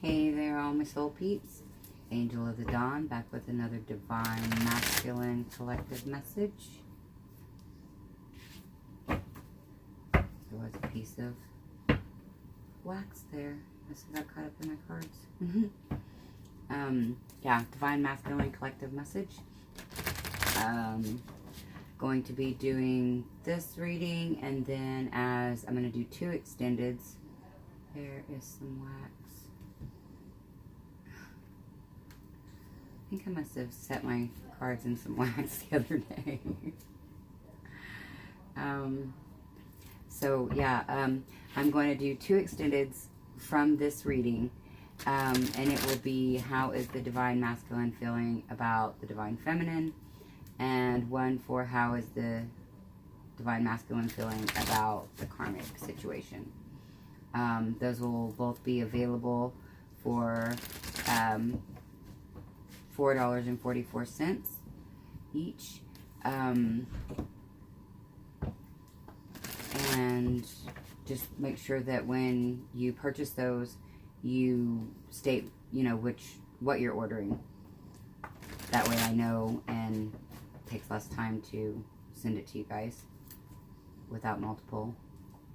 Hey there, all my soul peeps. Angel of the Dawn, back with another divine masculine collective message. There was a piece of wax there. This got caught up in my cards. Yeah, divine masculine collective message. Going to be doing this reading, and then as I'm going to do 2 extendeds. There is some wax. I think I must have set my cards in some wax the other day. I'm going to do 2 extendeds from this reading, and it will be how is the divine masculine feeling about the divine feminine, and one for how is the divine masculine feeling about the karmic situation. Those will both be available for $4.44 each. And just make sure that when you purchase those, you state, what you're ordering. That way I know, and it takes less time to send it to you guys without multiple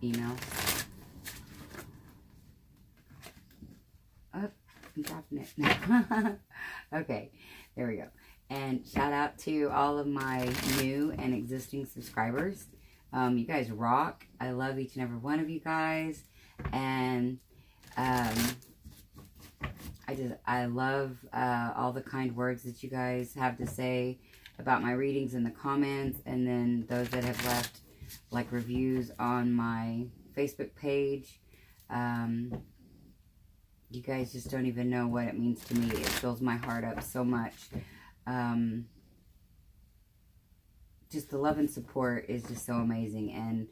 emails. Oh, I'm dropping it. Okay, there we go. And shout out to all of my new and existing subscribers. You guys rock. I love each and every one of you guys. And I love all the kind words that you guys have to say about my readings in the comments. And then those that have left like reviews on my Facebook page. You guys just don't even know what it means to me. It fills my heart up so much. Just the love and support is just so amazing. And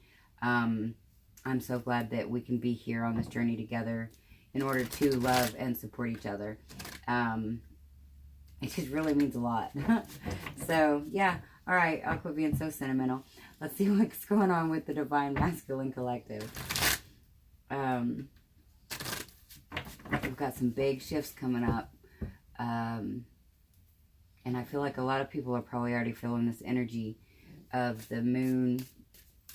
I'm so glad that we can be here on this journey together in order to love and support each other. It just really means a lot. So, yeah. All right. I'll quit being so sentimental. Let's see what's going on with the Divine Masculine Collective. We've got some big shifts coming up. And I feel like a lot of people are probably already feeling this energy of the moon,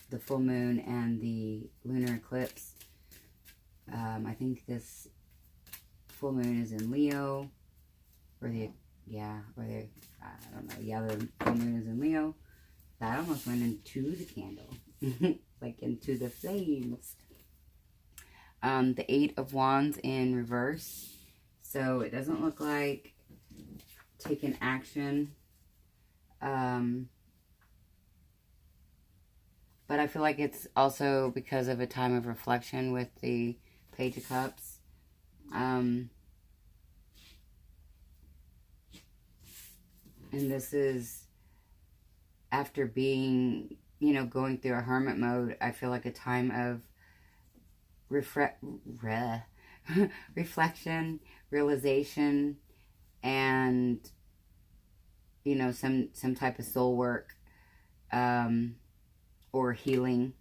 the full moon, and the lunar eclipse. I think this full moon is in Leo. I don't know. Yeah, the full moon is in Leo. That almost went into the candle. Like into the flames. The 8 of Wands in reverse. So it doesn't look like taking action. But I feel like it's also because of a time of reflection with the Page of Cups. And this is after being, going through a hermit mode. I feel like a time of reflection, realization, and some type of soul work, or healing,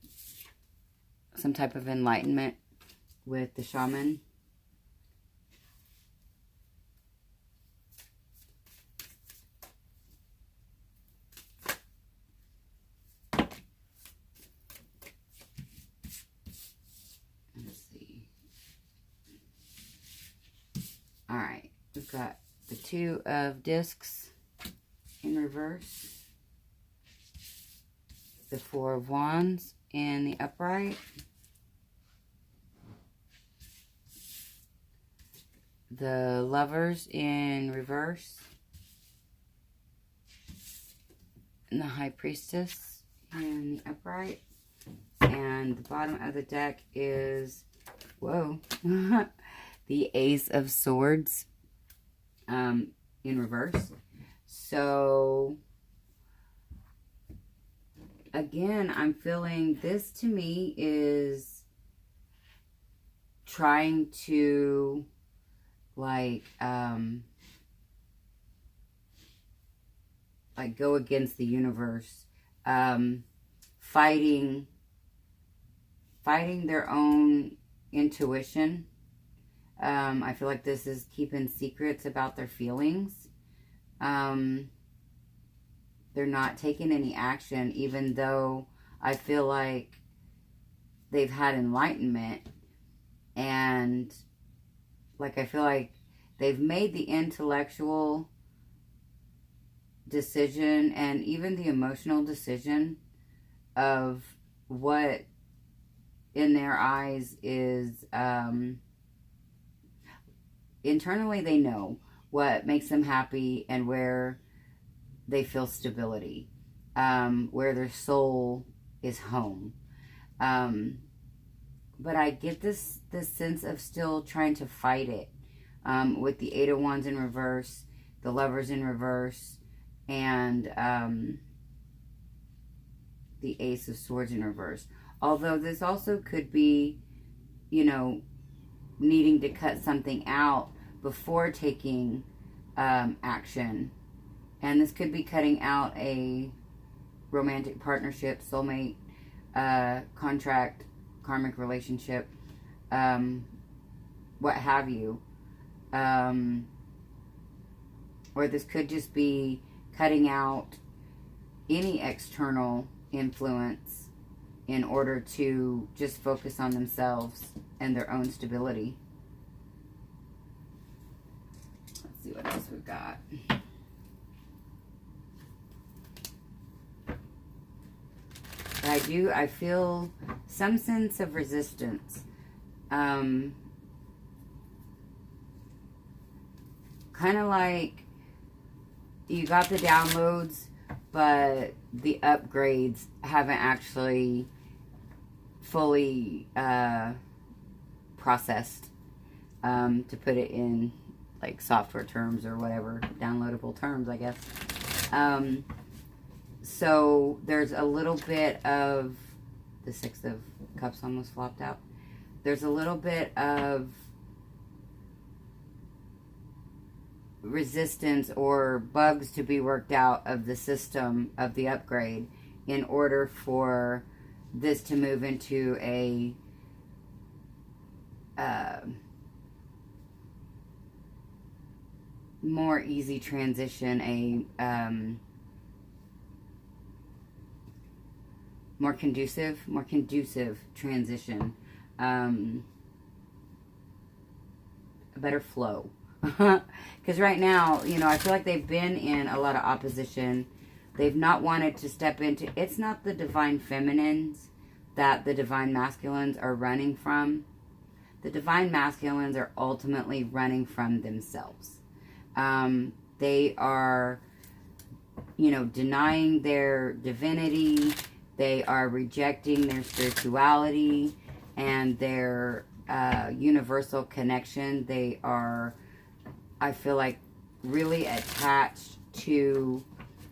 some type of enlightenment with the shaman. Alright, we've got the 2 of discs in reverse, the 4 of Wands in the upright, the Lovers in reverse, and the High Priestess in the upright, and the bottom of the deck is, whoa, the Ace of Swords in reverse. So, again, I'm feeling this to me is trying to, like go against the universe. Fighting their own intuition. I feel like this is keeping secrets about their feelings. They're not taking any action, even though I feel like they've had enlightenment. And like, I feel like they've made the intellectual decision and even the emotional decision of what in their eyes is, internally they know what makes them happy and where they feel stability, where their soul is home. But I get this sense of still trying to fight it, with the Eight of Wands in reverse, the Lovers in reverse, and the Ace of Swords in reverse. Although this also could be, you know, needing to cut something out before taking action. And this could be cutting out a romantic partnership, soulmate, contract, karmic relationship, what have you. Or this could just be cutting out any external influence in order to just focus on themselves and their own stability. Let's see what else we've got. I feel some sense of resistance. Kind of like you got the downloads, but the upgrades haven't actually fully processed, to put it in like software terms or whatever, downloadable terms, I guess. So there's a little bit of, the Six of Cups almost flopped out. There's a little bit of resistance or bugs to be worked out of the system of the upgrade in order for this to move into a more easy transition, a more conducive transition, a better flow. Because right now, you know, I feel like they've been in a lot of opposition. They've not wanted to step into, it's not the divine feminines that the divine masculines are running from. The divine masculines are ultimately running from themselves. They are, you know, denying their divinity. They are rejecting their spirituality and their universal connection. They are, I feel like, really attached to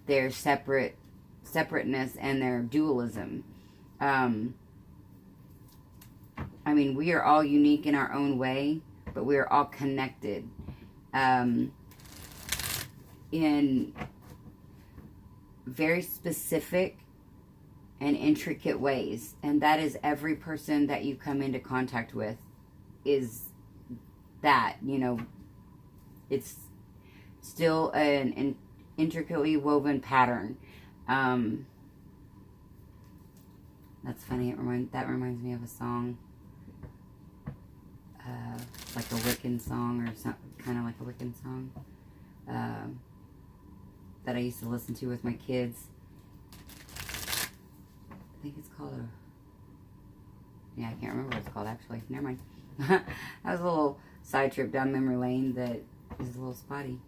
their separateness and their dualism. I mean, we are all unique in our own way, but we are all connected in very specific and intricate ways. And that is every person that you come into contact with is that, you know, it's still an intricately woven pattern. That's funny. That reminds me of a song, like a Wiccan song, or something, kind of like a Wiccan song, that I used to listen to with my kids. I think it's called yeah, I can't remember what it's called, actually. Never mind. That was a little side trip down memory lane that is a little spotty.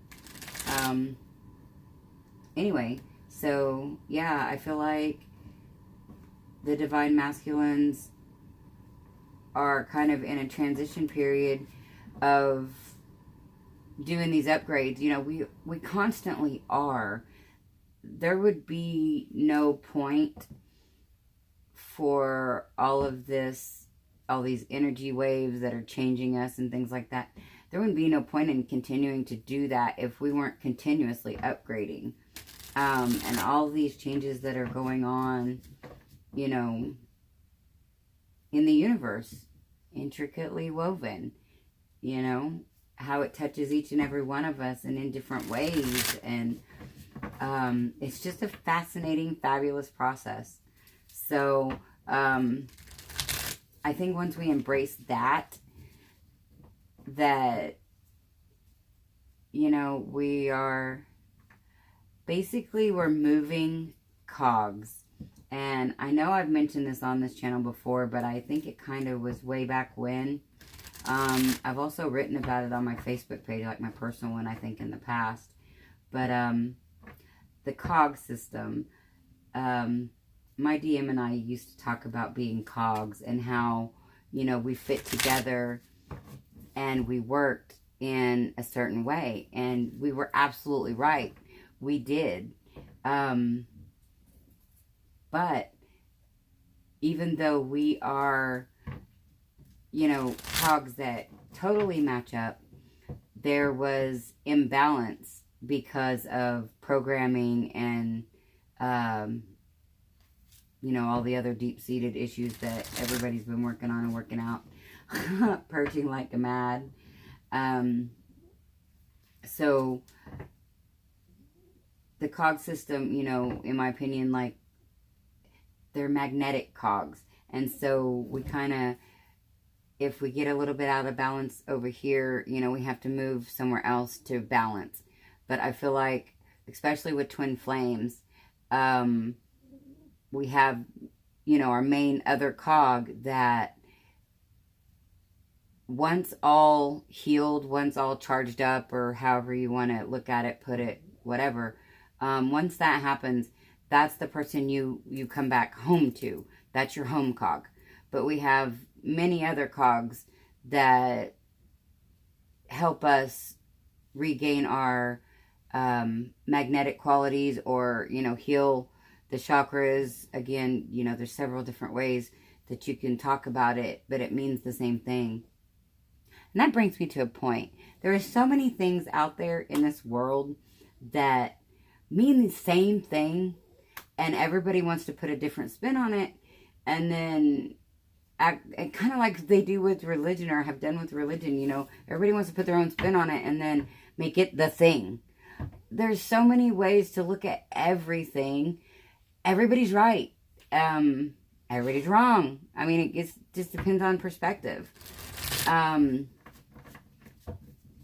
Anyway, so yeah, I feel like the divine masculines are kind of in a transition period of doing these upgrades. You know, we constantly are. There would be no point for all of this, all these energy waves that are changing us and things like that. There wouldn't be no point in continuing to do that if we weren't continuously upgrading. And all these changes that are going on, you know, in the universe, intricately woven. you know, how it touches each and every one of us and in different ways. And it's just a fascinating, fabulous process. So I think once we embrace that, you know, we're moving cogs. And I know I've mentioned this on this channel before, but I think it kind of was way back when. I've also written about it on my Facebook page, like my personal one, I think, in the past. But the cog system, my DM and I used to talk about being cogs and how, you know, we fit together and we worked in a certain way. And we were absolutely right. We did. But even though we are, you know, cogs that totally match up, there was imbalance because of programming and, you know, all the other deep-seated issues that everybody's been working on and working out. Purging like a mad. So the cog system, you know, in my opinion, like, they're magnetic cogs. And so we kind of, if we get a little bit out of balance over here, you know, we have to move somewhere else to balance. But I feel like, especially with twin flames, we have, you know, our main other cog that once all healed, once all charged up, or however you want to look at it, put it, whatever, once that happens, that's the person you come back home to. That's your home cog. But we have many other cogs that help us regain our magnetic qualities, or, you know, heal the chakras. Again, you know, there's several different ways that you can talk about it, but it means the same thing. And that brings me to a point. There are so many things out there in this world that mean the same thing, and everybody wants to put a different spin on it, and then kind of like they do with religion, or have done with religion, you know, everybody wants to put their own spin on it and then make it the thing. There's so many ways to look at everything. Everybody's right. Everybody's wrong. I mean, it just depends on perspective. And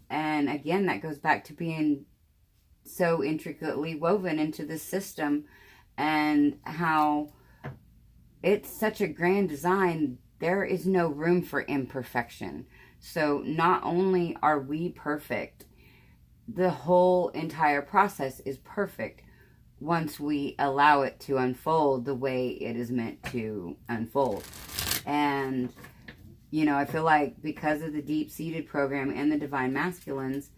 again, that goes back to being so intricately woven into the system, and how it's such a grand design. There is no room for imperfection. So not only are we perfect, the whole entire process is perfect once we allow it to unfold the way it is meant to unfold. And, you know, I feel like because of the deep-seated program and the divine masculines,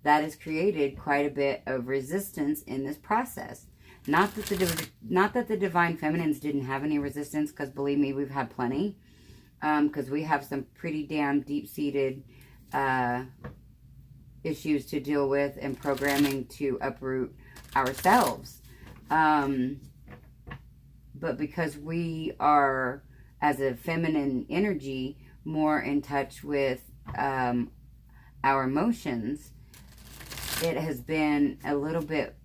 that has created quite a bit of resistance in this process. Not that the divine feminines didn't have any resistance, because believe me, we've had plenty. Because we have some pretty damn deep-seated issues to deal with, and programming to uproot ourselves. But because we are, as a feminine energy, more in touch with our emotions, it has been a little bit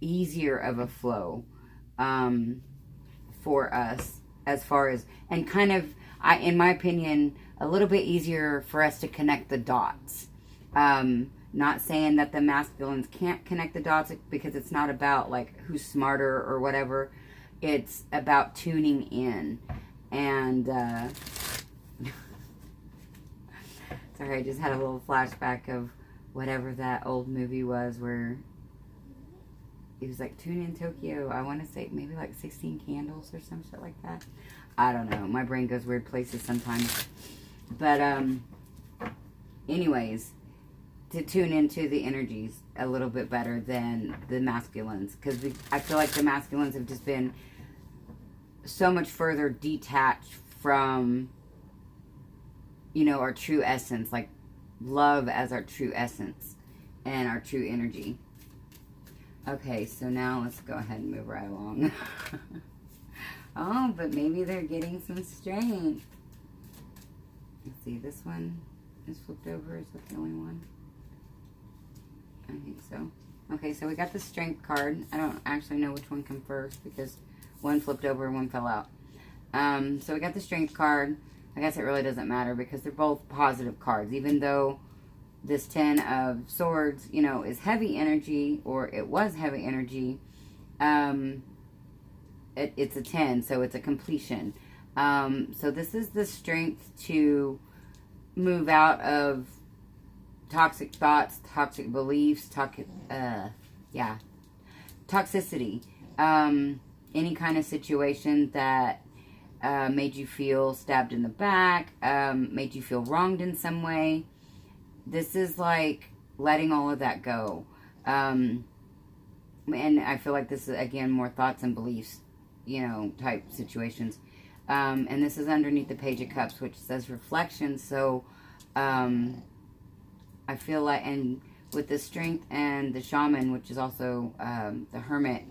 easier of a flow for us, as far as, and kind of, in my opinion, a little bit easier for us to connect the dots. Not saying that the masculines can't connect the dots, because it's not about like who's smarter or whatever. It's about tuning in. And sorry, I just had a little flashback of whatever that old movie was, where it was like Tune in Tokyo. I want to say maybe like 16 Candles or some shit like that. I don't know. My brain goes weird places sometimes. But anyways, to tune into the energies a little bit better than the masculines, because I feel like the masculines have just been so much further detached from, you know, our true essence, like love as our true essence and our true energy. Okay, so now let's go ahead and move right along. Oh, but maybe they're getting some strength. Let's see, this one is flipped over. Is that the only one? I think so. Okay, so we got the Strength card. I don't actually know which one came first because one flipped over and one fell out. So we got the Strength card. I guess it really doesn't matter because they're both positive cards. Even though this Ten of Swords, you know, is heavy energy, or it was heavy energy, it's a 10, so it's a completion. So this is the strength to move out of toxic thoughts, toxic beliefs, toxicity. Any kind of situation that made you feel stabbed in the back, made you feel wronged in some way. This is like letting all of that go. And I feel like this is, again, more thoughts and beliefs, you know, type situations. And this is underneath the Page of Cups, which says reflection. So, I feel like, and with the Strength and the Shaman, which is also the Hermit,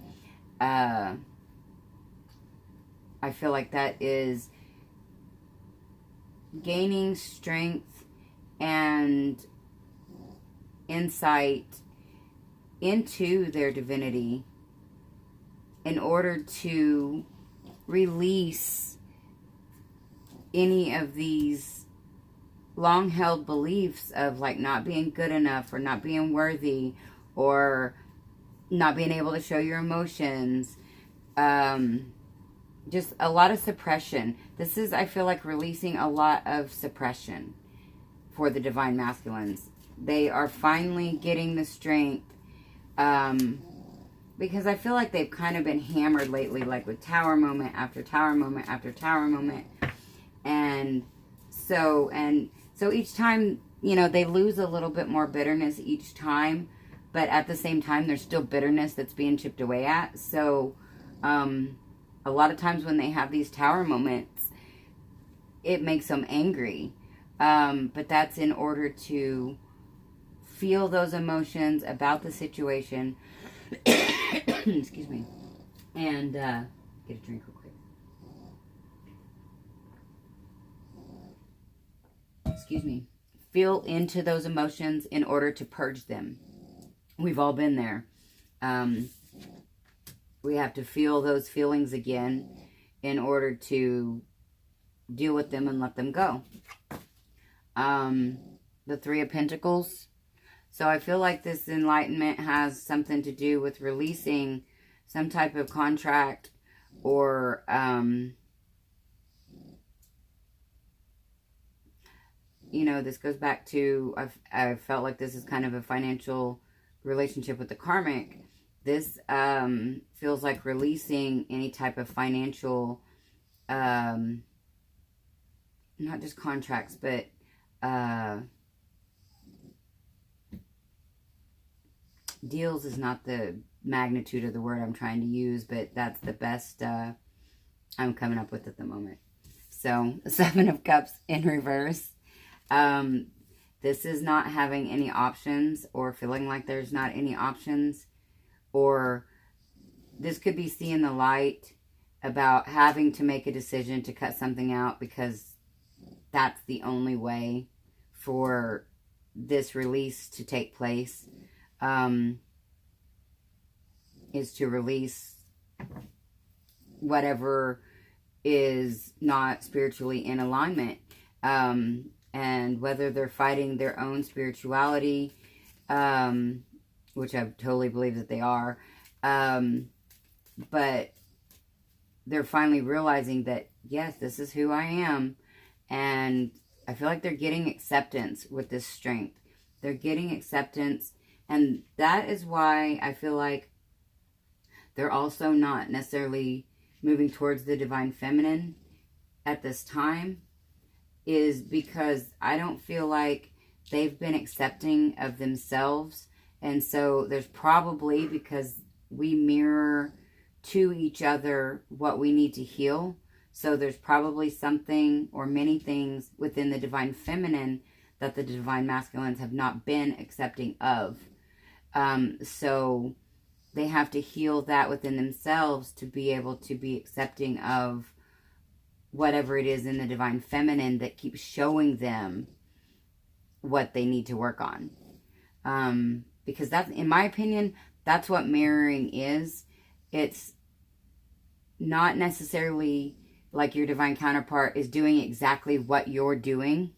I feel like that is gaining strength and insight into their divinity in order to release any of these long-held beliefs of like not being good enough or not being worthy or not being able to show your emotions. Just a lot of suppression. This is, I feel like, releasing a lot of suppression for the Divine Masculines. They are finally getting the strength, because I feel like they've kind of been hammered lately, like with tower moment after tower moment after tower moment. And so each time, you know, they lose a little bit more bitterness each time, but at the same time, there's still bitterness that's being chipped away at. So, a lot of times when they have these tower moments, it makes them angry. But that's in order to feel those emotions about the situation. Excuse me. And get a drink real quick. Excuse me. Feel into those emotions in order to purge them. We've all been there. We have to feel those feelings again in order to deal with them and let them go. The Three of Pentacles. So I feel like this enlightenment has something to do with releasing some type of contract or, you know, this goes back to, I felt like this is kind of a financial relationship with the karmic. This feels like releasing any type of financial, not just contracts, but deals is not the magnitude of the word I'm trying to use, but that's the best I'm coming up with at the moment. So, Seven of Cups in reverse. This is not having any options or feeling like there's not any options. Or this could be seeing the light about having to make a decision to cut something out because that's the only way for this release to take place. Is to release whatever is not spiritually in alignment. And whether they're fighting their own spirituality, which I totally believe that they are, but they're finally realizing that, yes, this is who I am. And I feel like they're getting acceptance with this strength. They're getting acceptance. And that is why I feel like they're also not necessarily moving towards the Divine Feminine at this time, is because I don't feel like they've been accepting of themselves. And so there's probably, because we mirror to each other what we need to heal. So there's probably something or many things within the Divine Feminine that the Divine Masculines have not been accepting of. So they have to heal that within themselves to be able to be accepting of whatever it is in the Divine Feminine that keeps showing them what they need to work on. Because that's, in my opinion, that's what mirroring is. It's not necessarily like your divine counterpart is doing exactly what you're doing.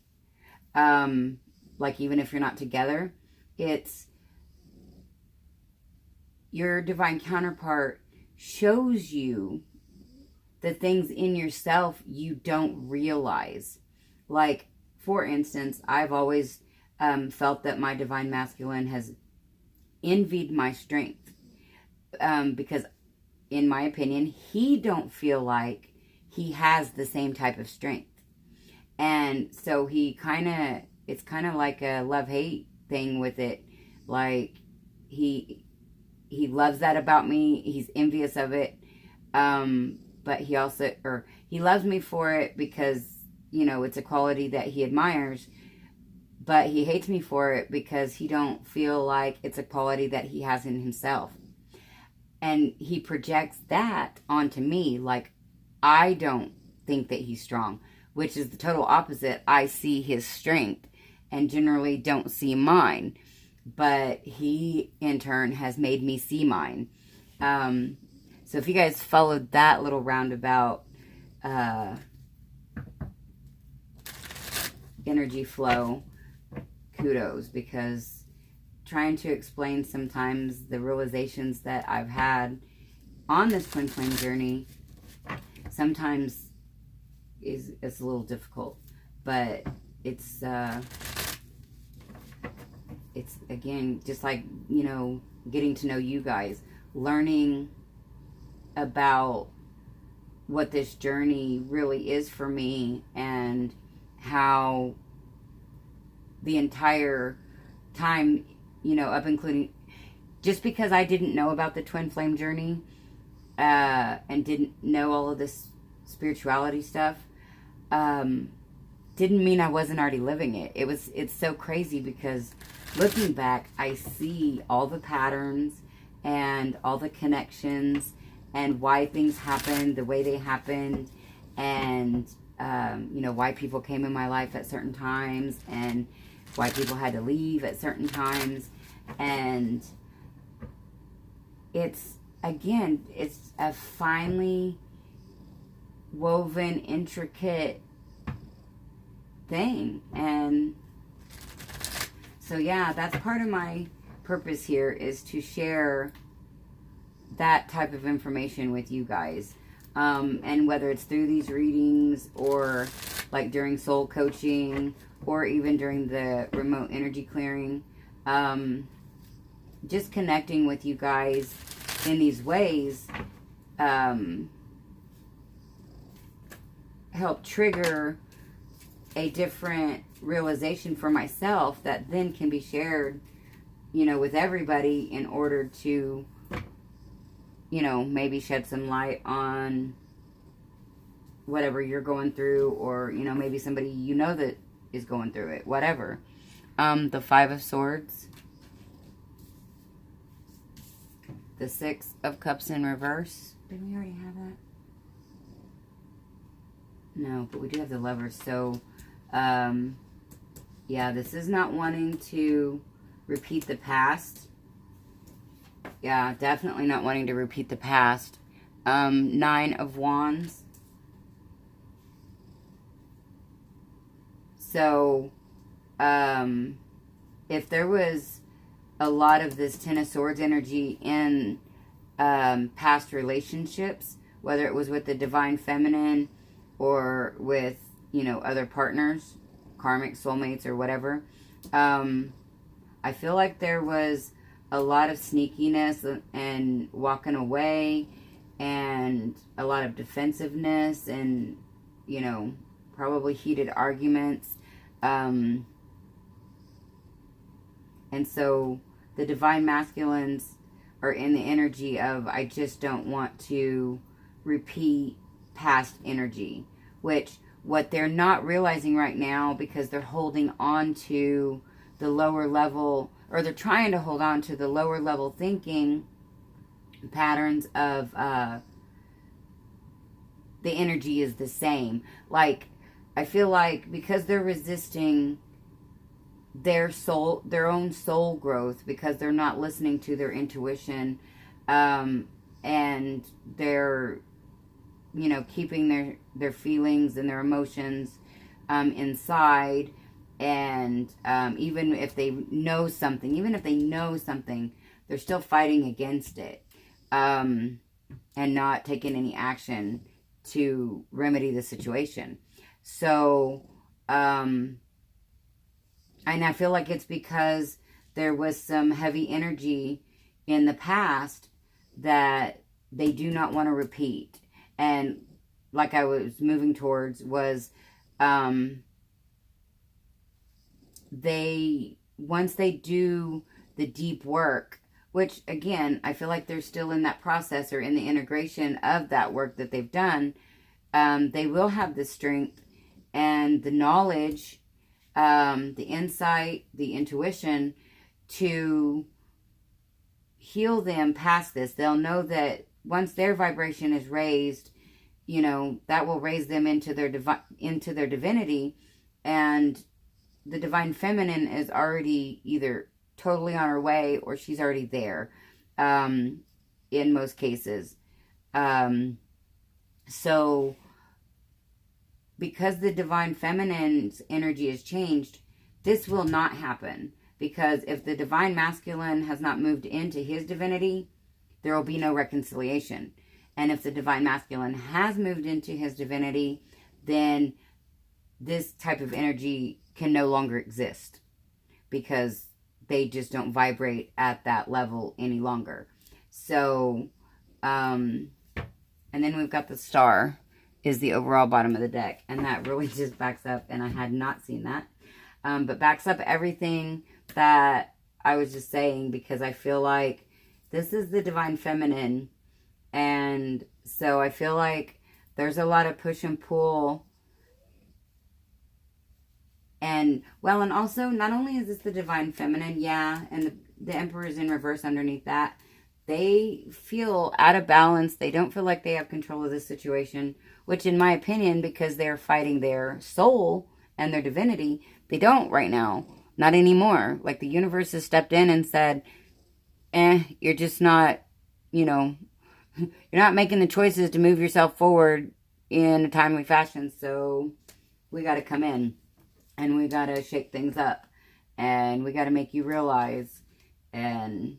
Like even if you're not together, it's your divine counterpart shows you the things in yourself you don't realize. Like, for instance, I've always felt that my divine masculine has envied my strength. Because, in my opinion, he don't feel like he has the same type of strength. And so he it's kind of like a love-hate thing with it. Like, he loves that about me. He's envious of it. But he also, or he loves me for it because, you know, it's a quality that he admires. But he hates me for it because he don't feel like it's a quality that he has in himself. And he projects that onto me. Like, I don't think that he's strong, which is the total opposite. I see his strength and generally don't see mine. But he, in turn, has made me see mine. So if you guys followed that little roundabout energy flow, kudos, because trying to explain sometimes the realizations that I've had on this twin flame journey sometimes it's a little difficult, but it's again, just like, you know, getting to know you guys, learning about what this journey really is for me, and how the entire time, you know, up including, just because I didn't know about the twin flame journey and didn't know all of this spirituality stuff, didn't mean I wasn't already living it. It's so crazy because looking back, I see all the patterns and all the connections and why things happened the way they happened, and you know, why people came in my life at certain times and why people had to leave at certain times. And it's, again, it's a finely woven, intricate thing. And so yeah, that's part of my purpose here, is to share that type of information with you guys. And whether it's through these readings, or like during soul coaching, or even during the remote energy clearing, just connecting with you guys in these ways help trigger a different realization for myself that then can be shared, you know, with everybody, in order to, you know, maybe shed some light on whatever you're going through, or, you know, maybe somebody you know that is going through it, whatever. The Five of Swords, the Six of Cups in reverse. Did we already have that? No, but we do have the Lovers. So, yeah, this is not wanting to repeat the past. Yeah, definitely not wanting to repeat the past. Nine of Wands. So, if there was a lot of this Ten of Swords energy in past relationships, whether it was with the Divine Feminine or with, you know, other partners, karmic soulmates or whatever, I feel like there was a lot of sneakiness and walking away, and a lot of defensiveness, and, you know, probably heated arguments. And so the divine masculines are in the energy of, I just don't want to repeat past energy, which what they're not realizing right now, because they're holding on to the lower level, or they're trying to hold on to the lower level thinking patterns of the energy is the same. Like, I feel like because they're resisting their own soul growth, because they're not listening to their intuition, and they're, keeping their feelings and their emotions inside. And even if they know something, they're still fighting against it, and not taking any action to remedy the situation. So, and I feel like it's because there was some heavy energy in the past that they do not want to repeat. And like I was moving towards was, once they do the deep work, which again, I feel like they're still in that process or in the integration of that work that they've done, they will have the strength and the knowledge, the insight, the intuition to heal them past this. They'll know that once their vibration is raised, that will raise them into their divinity, and the divine feminine is already either totally on her way or she's already there, in most cases. So because the divine feminine's energy has changed, this will not happen. Because if the divine masculine has not moved into his divinity, there will be no reconciliation. And if the divine masculine has moved into his divinity, then this type of energy can no longer exist, because they just don't vibrate at that level any longer. So, and then we've got the star is the overall bottom of the deck. And that really just backs up, and I had not seen that, but backs up everything that I was just saying, because I feel like this is the divine feminine. And so I feel like there's a lot of push and pull. And, well, and also, not only is this the divine feminine, yeah, and the emperor is in reverse underneath that, they feel out of balance. They don't feel like they have control of this situation, which in my opinion, because they're fighting their soul and their divinity, they don't right now. Not anymore. Like the universe has stepped in and said, you're just not, you're not making the choices to move yourself forward in a timely fashion. So we got to come in and we got to shake things up, and we got to make you realize, and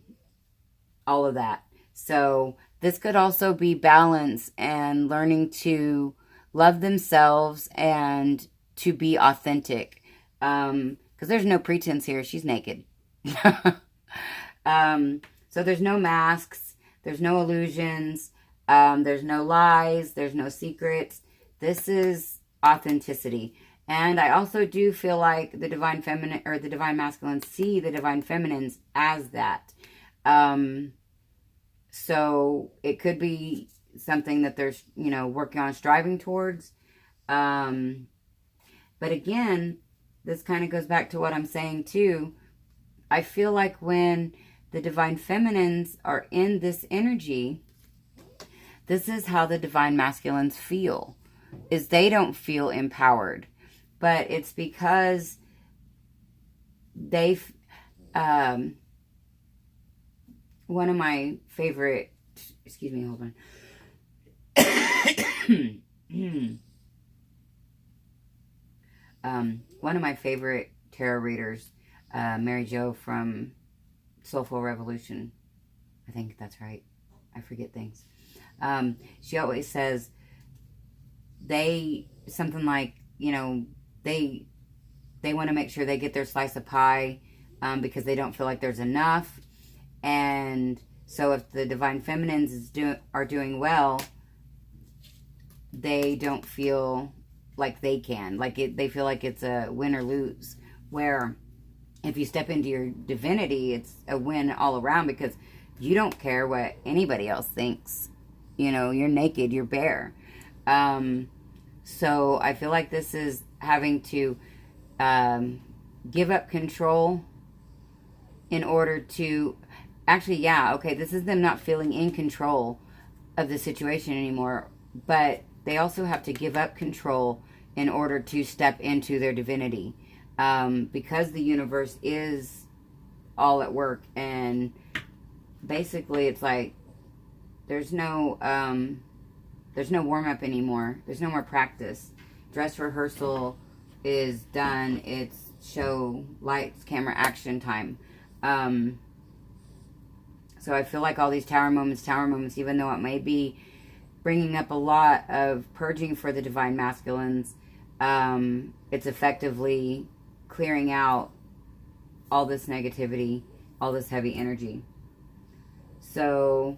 all of that. So this could also be balance and learning to love themselves and to be authentic. Because there's no pretense here. She's naked. So there's no masks. There's no illusions. There's no lies. There's no secrets. This is authenticity. And I also do feel like the divine feminine or the divine masculine see the divine feminines as that. So it could be something that they're, working on, striving towards. But again, this kind of goes back to what I'm saying too. I feel like when the divine feminines are in this energy, this is how the divine masculines feel, is they don't feel empowered. But it's because they've, one of my favorite, excuse me, hold on. One of my favorite tarot readers, Mary Jo from Soulful Revolution. I think that's right. I forget things. She always says something like, they want to make sure they get their slice of pie, because they don't feel like there's enough. And so if the divine feminines are doing well, they don't feel like they can. They feel like it's a win or lose. Where if you step into your divinity, it's a win all around, because you don't care what anybody else thinks. You're naked, you're bare. So I feel like this is having to give up control in order to... Actually, yeah, okay, this is them not feeling in control of the situation anymore. But they also have to give up control in order to step into their divinity. because the universe is all at work, and basically it's like there's no warm-up anymore. There's no more practice. Dress rehearsal is done. It's show, lights, camera, action time. So I feel like all these tower moments, even though it may be bringing up a lot of purging for the divine masculines, it's effectively clearing out all this negativity, all this heavy energy. So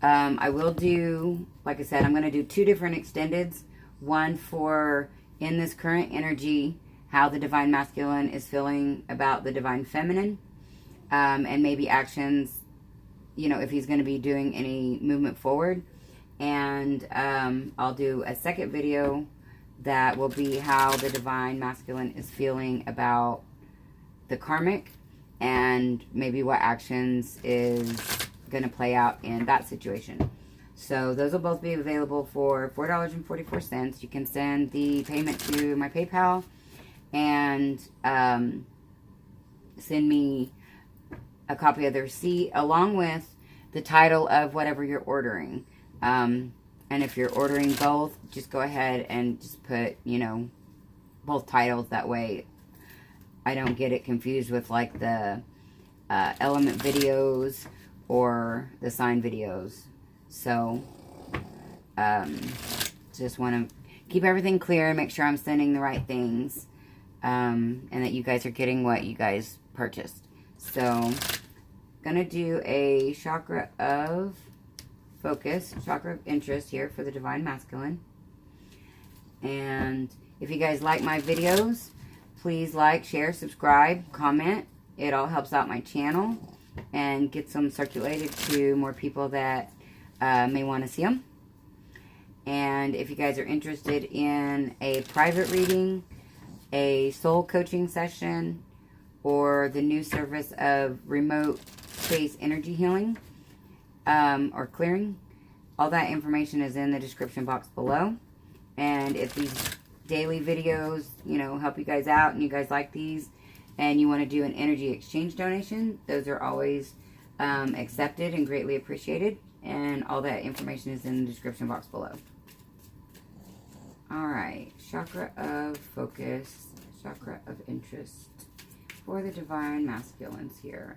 I will do, like I said, I'm going to do 2 different extendeds. One for in this current energy, how the divine masculine is feeling about the divine feminine, and maybe actions, you know, if he's going to be doing any movement forward. And I'll do a second video that will be how the divine masculine is feeling about the karmic, and maybe what actions is going to play out in that situation. So those will both be available for $4.44. You can send the payment to my PayPal and send me a copy of the receipt along with the title of whatever you're ordering. And if you're ordering both, just go ahead and just put, you know, both titles. That way I don't get it confused with like the element videos or the sign videos. So just want to keep everything clear and make sure I'm sending the right things, and that you guys are getting what you guys purchased. So gonna do a chakra of focus, chakra of interest here for the divine masculine. And if you guys like my videos, please like, share, subscribe, comment. It all helps out my channel and gets them circulated to more people that may want to see them. And if you guys are interested in a private reading, a soul coaching session, or the new service of remote space energy healing or clearing, all that information is in the description box below. And if these daily videos, you know, help you guys out and you guys like these and you want to do an energy exchange donation, those are always accepted and greatly appreciated. And all that information is in the description box below. Alright, chakra of focus, chakra of interest for the divine masculines here.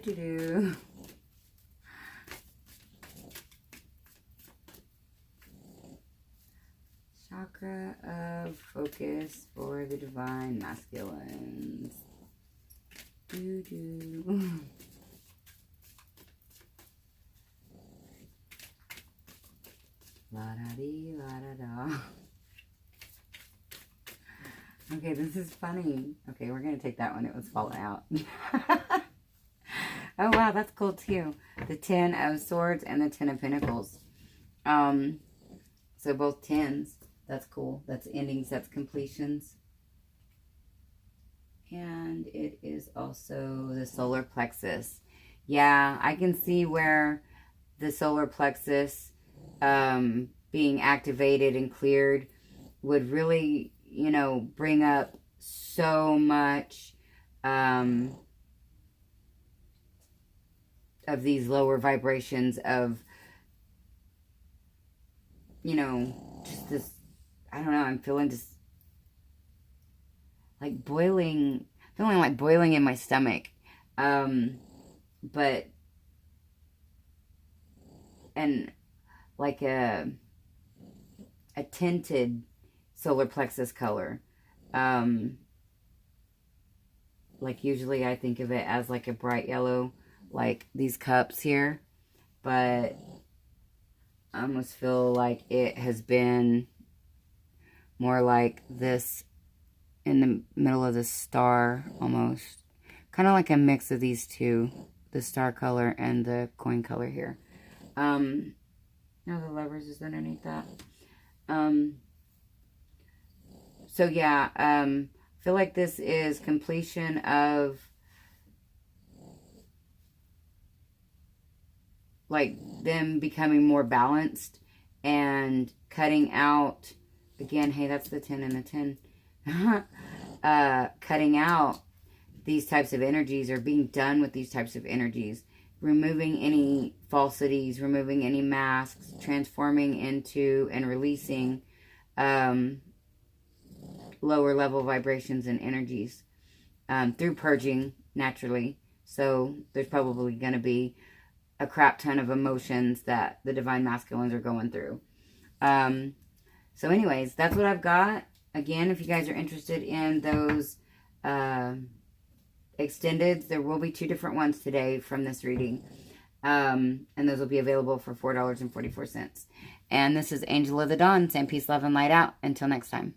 Do. Chakra of focus for the divine masculines. Do. La da dee, la da da. Okay, this is funny. Okay, we're gonna take that one. It was falling out. Oh wow, that's cool too. The 10 of Swords and the 10 of Pentacles. So both 10s. That's cool. That's endings. That's completions. And it is also the solar plexus. Yeah, I can see where the solar plexus being activated and cleared would really, you know, bring up so much of these lower vibrations of, you know, just this, I don't know, I'm feeling just like boiling, feeling like boiling in my stomach. But, and like a tinted solar plexus color. Like usually I think of it as like a bright yellow, like these cups here, but I almost feel like it has been more like this in the middle of the star, almost. Kind of like a mix of these two, the star color and the coin color here. Now the lovers is underneath that. So yeah, I feel like this is completion of like them becoming more balanced and cutting out, again, hey, that's the 10 and the 10. Cutting out these types of energies, or being done with these types of energies, removing any falsities, removing any masks, transforming into and releasing lower level vibrations and energies through purging naturally. So there's probably going to be a crap ton of emotions that the Divine Masculines are going through. So anyways, that's what I've got. Again, if you guys are interested in those extendeds, there will be 2 different ones today from this reading. And those will be available for $4.44. And this is Angel of the Dawn, saying peace, love, and light out. Until next time.